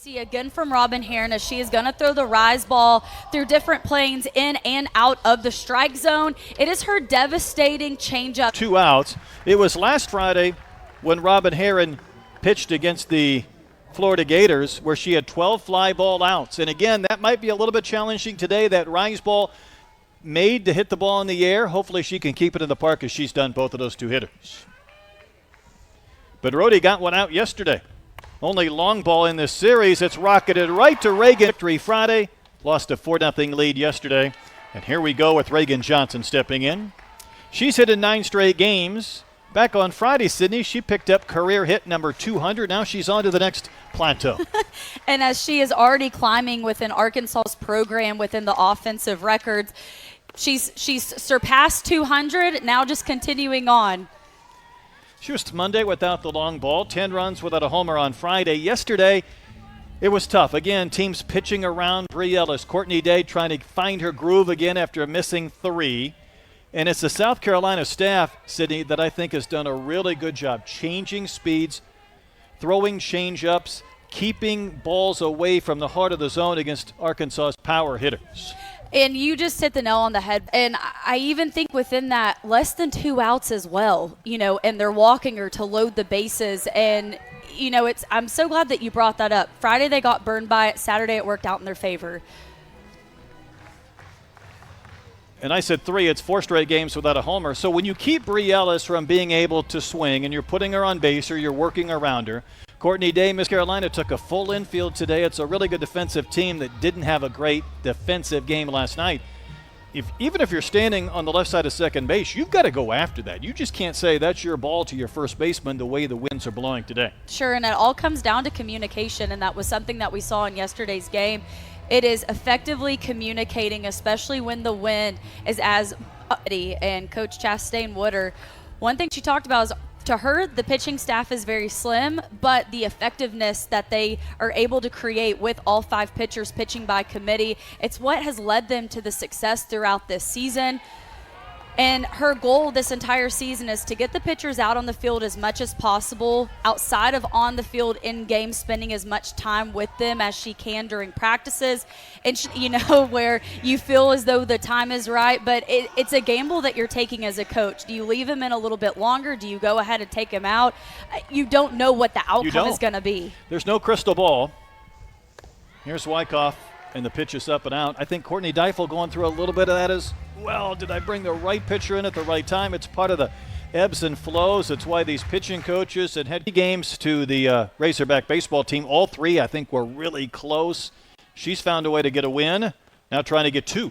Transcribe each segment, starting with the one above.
See again from Robyn Herron as she is going to throw the rise ball through different planes in and out of the strike zone. It is her devastating changeup. 2 outs. It was last Friday when Robyn Herron pitched against the Florida Gators where she had 12 fly ball outs. And again, that might be a little bit challenging today. That rise ball made to hit the ball in the air. Hopefully she can keep it in the park as she's done both of those two hitters. But Rhodey got one out yesterday. Only long ball in this series. It's rocketed right to Reagan. Victory Friday. Lost a 4-0 lead yesterday. And here we go with Reagan Johnson stepping in. She's hit in 9 straight games. Back on Friday, Sydney, she picked up career hit number 200. Now she's on to the next plateau. And as she is already climbing within Arkansas's program within the offensive records, she's surpassed 200, now just continuing on. She was Monday without the long ball, 10 runs without a homer on Friday. Yesterday, it was tough. Again, teams pitching around Bri Ellis. Courtney Day trying to find her groove again after missing 3. And it's the South Carolina staff, Sydney, that I think has done a really good job changing speeds, throwing change-ups, keeping balls away from the heart of the zone against Arkansas's power hitters. And you just hit the nail on the head. And I even think within that, less than 2 outs as well, and they're walking her to load the bases. And, I'm so glad that you brought that up. Friday they got burned by it. Saturday it worked out in their favor. And I said 3, it's 4 straight games without a homer. So when you keep Bri Ellis from being able to swing and you're putting her on base or you're working around her, Courtney Day, Miss Carolina, took a full infield today. It's a really good defensive team that didn't have a great defensive game last night. Even if you're standing on the left side of second base, you've got to go after that. You just can't say that's your ball to your first baseman the way the winds are blowing today. Sure, and it all comes down to communication, and that was something that we saw in yesterday's game. It is effectively communicating, especially when the wind is as muddy. And Coach Chastain Wooder, one thing she talked about is, to her, the pitching staff is very slim, but the effectiveness that they are able to create with all 5 pitchers pitching by committee, it's what has led them to the success throughout this season. And her goal this entire season is to get the pitchers out on the field as much as possible, outside of on the field in game, spending as much time with them as she can during practices. And where you feel as though the time is right, but it's a gamble that you're taking as a coach. Do you leave him in a little bit longer? Do you go ahead and take him out? You don't know what the outcome is going to be. There's no crystal ball. Here's Wyckoff, and the pitch is up and out. I think Courtney Deifel going through a little bit of that as well. Did I bring the right pitcher in at the right time? It's part of the ebbs and flows. It's why these pitching coaches and head games to the Razorback baseball team, all 3 I think were really close. She's found a way to get a win, now trying to get 2.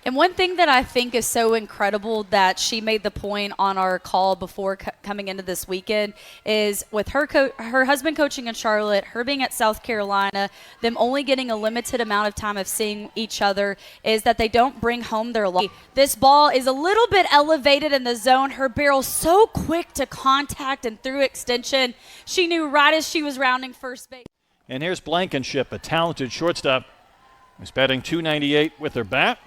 And one thing that I think is so incredible that she made the point on our call before coming into this weekend is with her husband coaching in Charlotte, her being at South Carolina, them only getting a limited amount of time of seeing each other, is that they don't bring home their loss. This ball is a little bit elevated in the zone. Her barrel so quick to contact and through extension. She knew right as she was rounding first base. And here's Blankenship, a talented shortstop, who's batting .298 with her bat.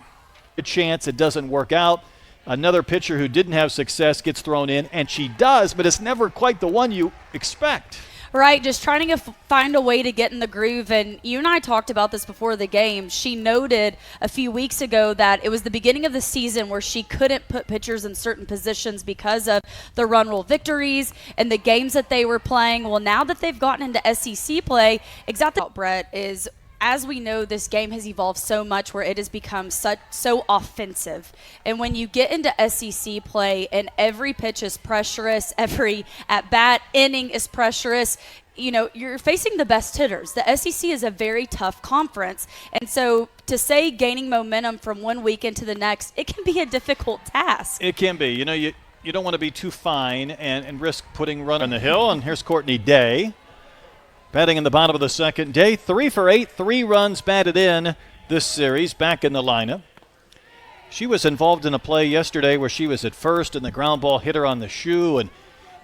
A chance it doesn't work out. Another pitcher who didn't have success gets thrown in, and she does, but it's never quite the one you expect. Right, just trying to find a way to get in the groove. And you and I talked about this before the game. She noted a few weeks ago that it was the beginning of the season where she couldn't put pitchers in certain positions because of the run rule victories and the games that they were playing. Well, now that they've gotten into SEC play, exactly what Brett is, as we know, this game has evolved so much where it has become so offensive. And when you get into SEC play and every pitch is pressurous, every at-bat inning is pressurous, you're facing the best hitters. The SEC is a very tough conference. And so to say gaining momentum from one week into the next, it can be a difficult task. It can be. You don't want to be too fine and risk putting run on the hill. And here's Courtney Day, batting in the bottom of the second. Day 3 for 8, 3 runs batted in this series, back in the lineup. She was involved in a play yesterday where she was at first and the ground ball hit her on the shoe and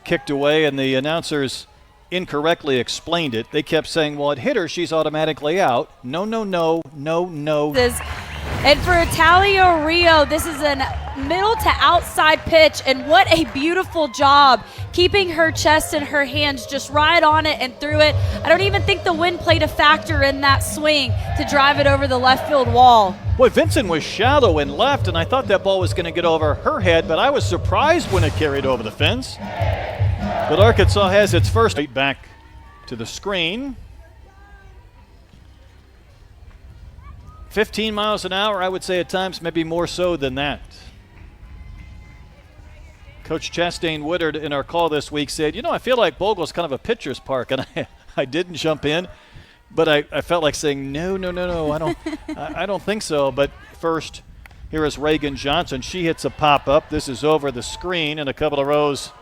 kicked away, and the announcers incorrectly explained it. They kept saying, well, it hit her, she's automatically out. No. And for Italia Rio, this is a middle to outside pitch, and what a beautiful job keeping her chest and her hands just right on it and through it. I don't even think the wind played a factor in that swing to drive it over the left field wall. Boy, Vincent was shallow and left, and I thought that ball was going to get over her head, but I was surprised when it carried over the fence. But Arkansas has its first right back to the screen. 15 miles an hour, I would say at times, maybe more so than that. Coach Chastain Woodard in our call this week said, I feel like Bogle's kind of a pitcher's park, and I didn't jump in, but I felt like saying, no, I don't think so. But first, here is Reagan Johnson. She hits a pop-up. This is over the screen in a couple of rows.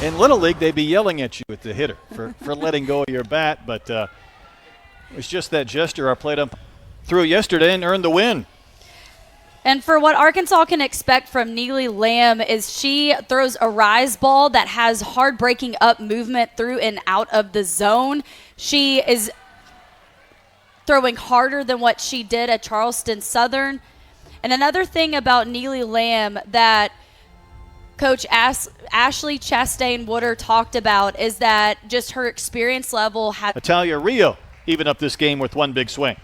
In Little League, they'd be yelling at you at the hitter for letting go of your bat, but it was just that gesture our plate umpire threw yesterday and earned the win. And for what Arkansas can expect from Neely Lamb is she throws a rise ball that has hard breaking up movement through and out of the zone. She is throwing harder than what she did at Charleston Southern. And another thing about Neely Lamb that Coach Ashley Chastain Woodard talked about is that just her experience level has. Natalia Rio even up this game with one big swing.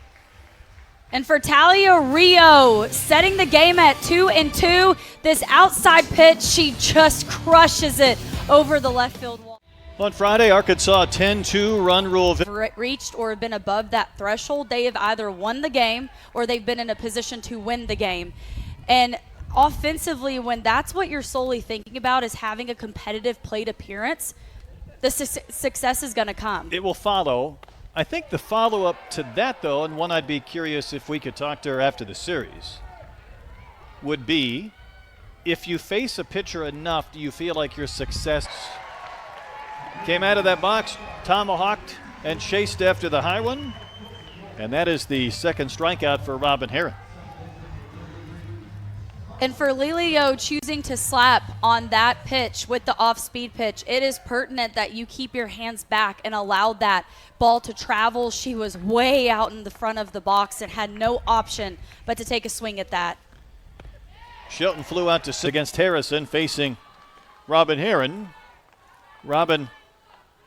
And for Talia Rio, setting the game at 2-2, this outside pitch, she just crushes it over the left field wall. On Friday, Arkansas 10-2 run rule. Reached or been above that threshold, they have either won the game or they've been in a position to win the game. And offensively, when that's what you're solely thinking about is having a competitive plate appearance, the success is going to come. It will follow. I think the follow-up to that, though, and one I'd be curious if we could talk to her after the series, would be if you face a pitcher enough, do you feel like your success came out of that box, tomahawked, and chased after the high one? And that is the second strikeout for Robin Herron. And for Lilio choosing to slap on that pitch with the off-speed pitch, it is pertinent that you keep your hands back and allow that ball to travel. She was way out in the front of the box and had no option but to take a swing at that. Shelton flew out to sit against Harrison, facing Robin Herron. Robin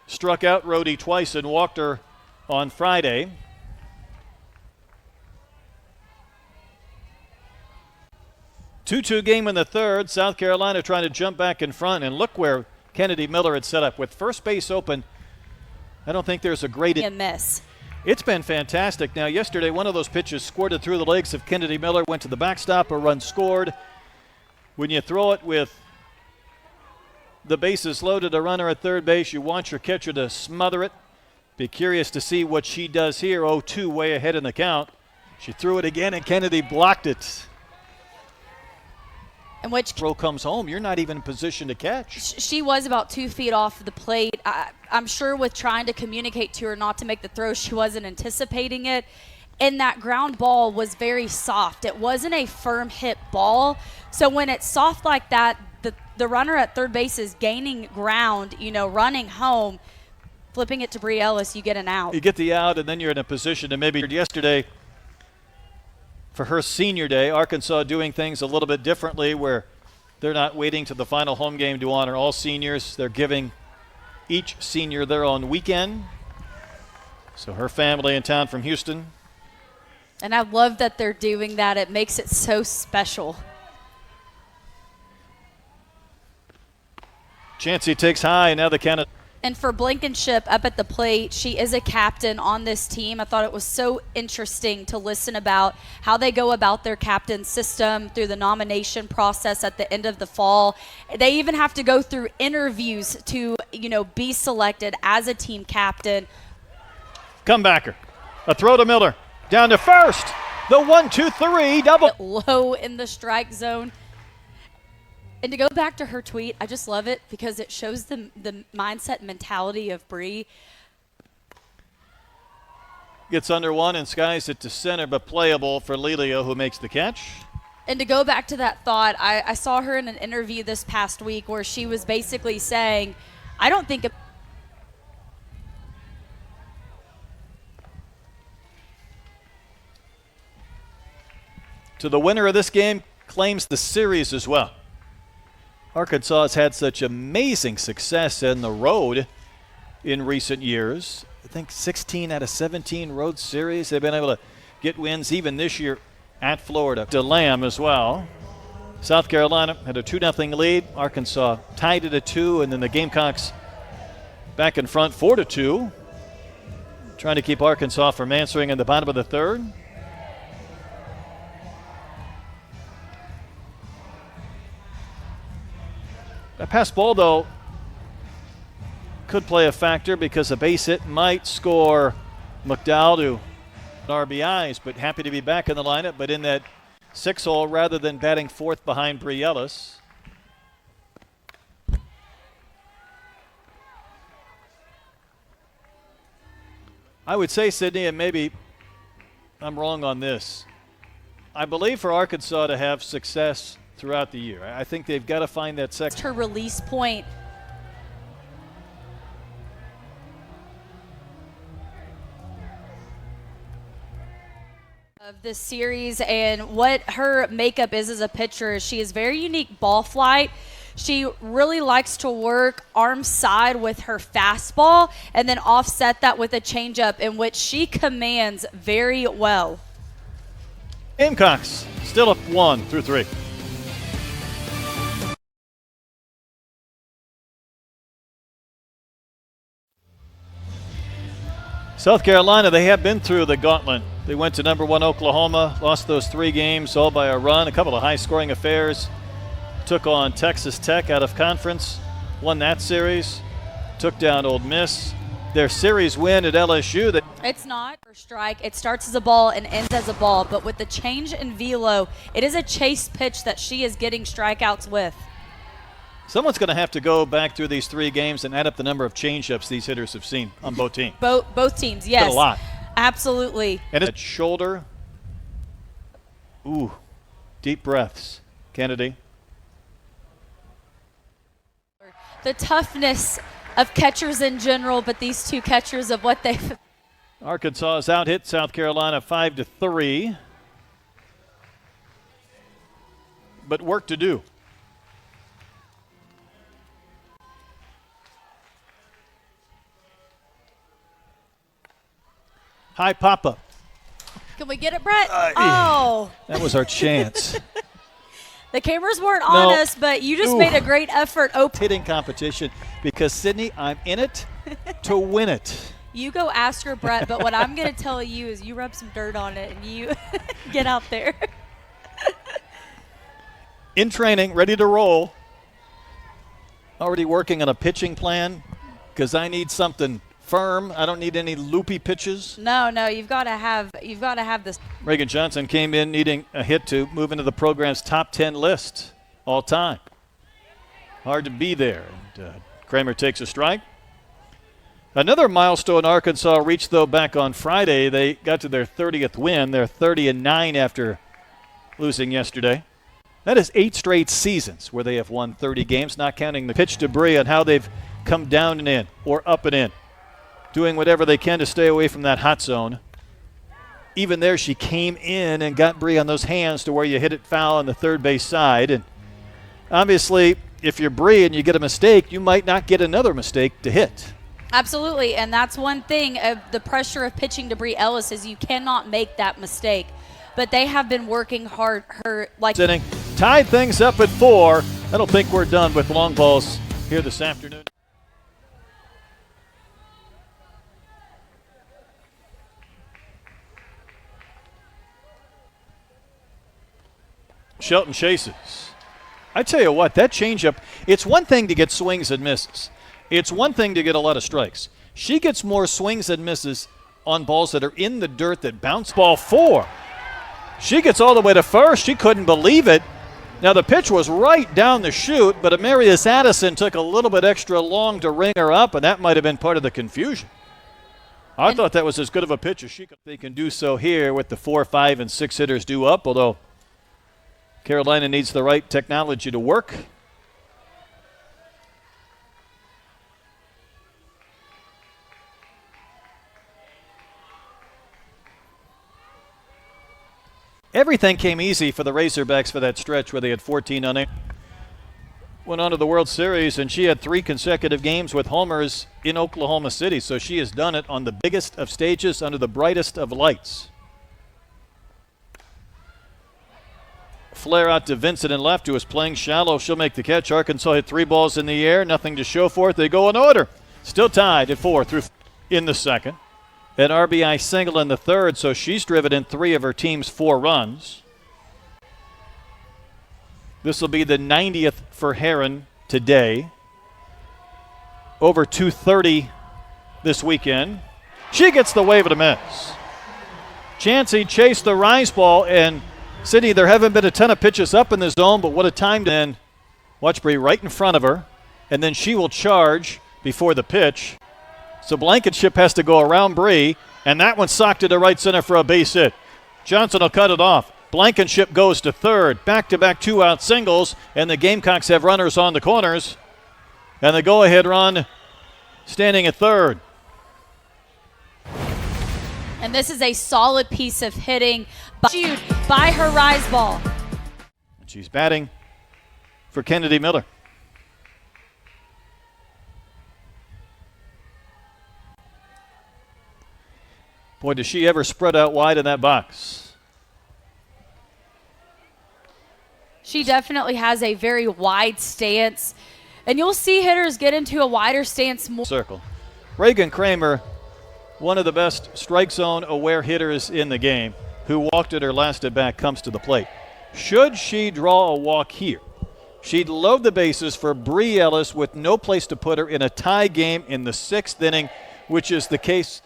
struck out Rhodey twice and walked her on Friday. Two-two game in the third. South Carolina trying to jump back in front, and look where Kennedy Miller had set up with first base open. I don't think there's a great miss. It's been fantastic. Now, yesterday, one of those pitches squirted through the legs of Kennedy Miller, went to the backstop, a run scored. When you throw it with the bases loaded, a runner at third base, you want your catcher to smother it. Be curious to see what she does here. 0-2, way ahead in the count. She threw it again, and Kennedy blocked it. In which throw comes home, you're not even in position to catch. She was about 2 feet off the plate. I'm sure with trying to communicate to her not to make the throw, she wasn't anticipating it. And that ground ball was very soft. It wasn't a firm hit ball. So when it's soft like that, the runner at third base is gaining ground, running home, flipping it to Bri Ellis, you get an out. You get the out, and then you're in a position to maybe yesterday. For her senior day, Arkansas doing things a little bit differently where they're not waiting to the final home game to honor all seniors. They're giving each senior their own weekend. So her family in town from Houston. And I love that they're doing that. It makes it so special. Chancey takes high, now the count. And for Blankenship up at the plate, she is a captain on this team. I thought it was so interesting to listen about how they go about their captain system through the nomination process at the end of the fall. They even have to go through interviews to, be selected as a team captain. Comebacker. A throw to Miller. Down to first. The 1-2-3 double. Low in the strike zone. And to go back to her tweet, I just love it because it shows the mindset and mentality of Bri. Gets under one and skies it to center, but playable for Lilio, who makes the catch. And to go back to that thought, I saw her in an interview this past week where she was basically saying, I don't think to the winner of this game claims the series as well. Arkansas has had such amazing success in the road in recent years. I think 16 out of 17 road series. They've been able to get wins even this year at Florida. DeLam as well. South Carolina had a 2-0 lead. Arkansas tied it at 2, and then the Gamecocks back in front 4-2. Trying to keep Arkansas from answering in the bottom of the third. That pass ball, though, could play a factor because a base hit might score McDowell to RBIs, but happy to be back in the lineup, but in that 6-hole rather than batting fourth behind Bree Ellis. I would say, Sydney, and maybe I'm wrong on this, I believe for Arkansas to have success throughout the year, I think they've got to find that second. Her release point. Of this series and what her makeup is as a pitcher is she has very unique ball flight. She really likes to work arm side with her fastball and then offset that with a changeup in which she commands very well. Gamecocks still up 1-3. South Carolina, they have been through the gauntlet. They went to number 1 Oklahoma, lost those 3 games all by a run, a couple of high-scoring affairs. Took on Texas Tech out of conference, won that series, took down Ole Miss. Their series win at LSU. It's not a strike. It starts as a ball and ends as a ball, but with the change in velo, it is a chase pitch that she is getting strikeouts with. Someone's going to have to go back through these 3 games and add up the number of changeups these hitters have seen on both teams. Both teams, yes. Been a lot. Absolutely. And it's shoulder. Ooh, deep breaths. Kennedy. The toughness of catchers in general, but these 2 catchers of what they've. Arkansas has out-hit South Carolina 5-3. But work to do. High pop-up. Can we get it, Brett? Oh. That was our chance. The cameras weren't on us, but you just made a great effort. Hitting competition because, Sydney, I'm in it to win it. You go ask her, Brett, but what I'm going to tell you is you rub some dirt on it and you get out there. In training, ready to roll. Already working on a pitching plan because I need something firm. I don't need any loopy pitches. No, you've got to have this. Reagan Johnson came in needing a hit to move into the program's top 10 list all time. Hard to be there. And Kramer takes a strike. Another milestone Arkansas reached, though, back on Friday. They got to their 30th win. They're 30-9 after losing yesterday. That is 8 straight seasons where they have won 30 games, not counting the pitch debris on how they've come down and in or up and in, doing whatever they can to stay away from that hot zone. Even there, she came in and got Bree on those hands to where you hit it foul on the third base side. And obviously, if you're Bree and you get a mistake, you might not get another mistake to hit. Absolutely, and that's one thing of the pressure of pitching to Bree Ellis is you cannot make that mistake. But they have been working hard. Inning tied things up at 4. I don't think we're done with long balls here this afternoon. Shelton chases. I tell you what, that changeup, it's one thing to get swings and misses. It's one thing to get a lot of strikes. She gets more swings and misses on balls that are in the dirt that bounce. Ball 4. She gets all the way to first. She couldn't believe it. Now the pitch was right down the chute, but Amarius Addison took a little bit extra long to ring her up, and that might have been part of the confusion. I thought that was as good of a pitch as she could. They can do so here with the 4, 5, and 6 hitters due up, although Carolina needs the right technology to work. Everything came easy for the Razorbacks for that stretch where they had 14 on it. went on to the World Series, and she had 3 consecutive games with homers in Oklahoma City, so she has done it on the biggest of stages under the brightest of lights. Flare out to Vincent in left, who is playing shallow. She'll make the catch. Arkansas hit 3 balls in the air, nothing to show for it. They go in order. Still tied at 4 through in the second. An RBI single in the third, so she's driven in 3 of her team's 4 runs. This will be the 90th for Herron today. Over 230 this weekend. She gets the wave and a miss. Chansey chased the rise ball, and Sydney, there haven't been a ton of pitches up in the zone, but what a time to then watch Bree right in front of her, and then she will charge before the pitch. So Blankenship has to go around Bree, and that one socked to right center for a base hit. Johnson will cut it off. Blankenship goes to third. Back-to-back 2-out singles, and the Gamecocks have runners on the corners. And the go-ahead run standing at third. And this is a solid piece of hitting by her rise ball. She's batting for Kennedy Miller. Boy, does she ever spread out wide in that box. She definitely has a very wide stance, and you'll see hitters get into a wider stance more. Circle. Reagan Kramer, one of the best strike zone aware hitters in the game, who walked at her last at bat, comes to the plate. Should she draw a walk here, she'd load the bases for Bree Ellis with no place to put her in a tie game in the 6th inning, which is the case.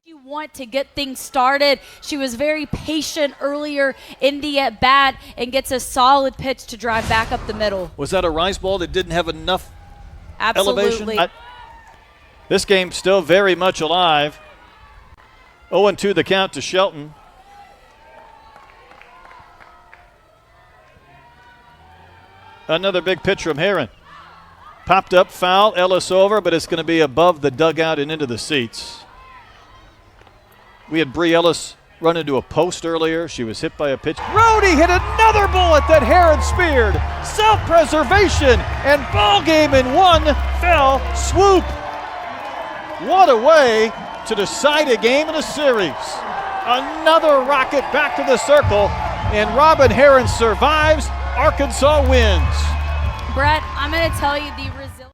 You want to get things started. She was very patient earlier in the at-bat and gets a solid pitch to drive back up the middle. Was that a rise ball that didn't have enough Absolutely. elevation? This game's still very much alive. 0-2 the count to Shelton. Another big pitch from Herron. Popped up, foul, Ellis over, but it's going to be above the dugout and into the seats. We had Bree Ellis run into a post earlier. She was hit by a pitch. Rhodey hit another bullet that Herron speared. Self-preservation and ball game in one fell swoop. What a way to decide a game in a series. Another rocket back to the circle, and Robin Herron survives. Arkansas wins. Brett, I'm going to tell you the